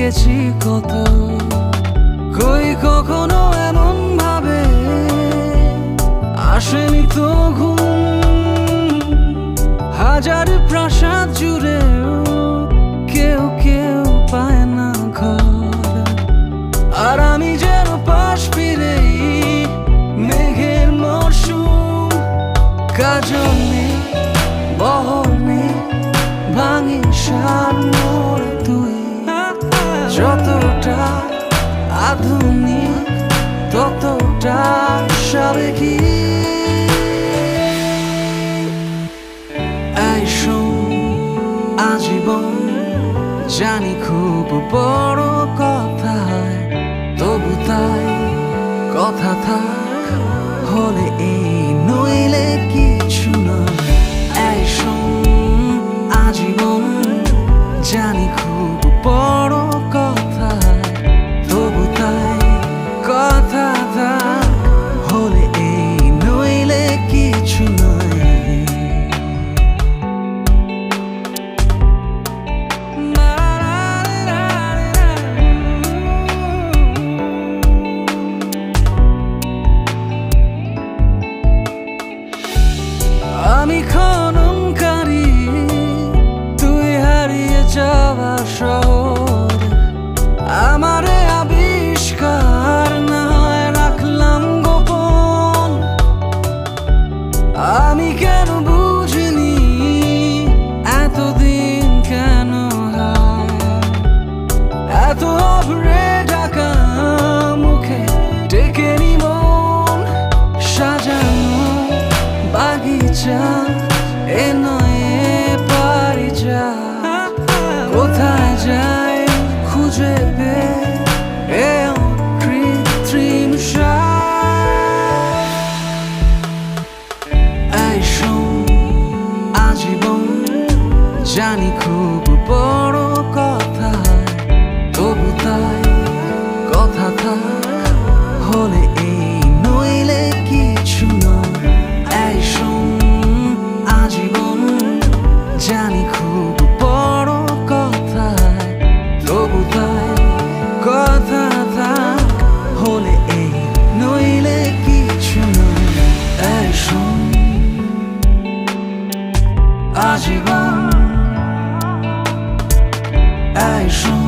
জেগেছি কত, কই কখনো এমন ভাবে আসেনি তো ঘুম। হাজার প্রাসাদ জুড়ে কেউ কেউ পায় না ঘর, আর আমি যেন পাশ ফিরেই মেঘের মরশুম। কাজল নেই, বহর নেই, ভাঙি সার মোর তুই। যতটা আধুনিক ততটা সাবেকি। এই শোন, আজীবন জানি খুব বড় কথা, তবু তাই কথা থাক হলে এই নইলে কিছু নয়। এই শোন, আজীবন জানি খুব বড় কথা, তবু তাই কথা থাক হলে এই নইলে কিছু নয়। আমি খননকারী, তুই হারিয়ে যাওয়া শহর। আমারে আবিষ্কার না হয় রাখলাম গোপন। আমি কেন বুঝিনি এতদিন কেন হয় এত অভ্রে ঢাকা মুখে ডেকেনি মন। সাজানো বাগিচা এ নয় পারি যা, কোথায় যায় খুঁজে পেয়ে কৃত্রিম এই শোন, আজীবন জানি খুব বড় কথা, তবু তাই কথা থাক হলে এই নইলে কিছু নয়। এই শোন, আজীবন জানি খুব বড় কথা, তবু তাই কথা থাক হলে এই নইলে কিছু নয়। এই শোন, আজীবন, এই শোন।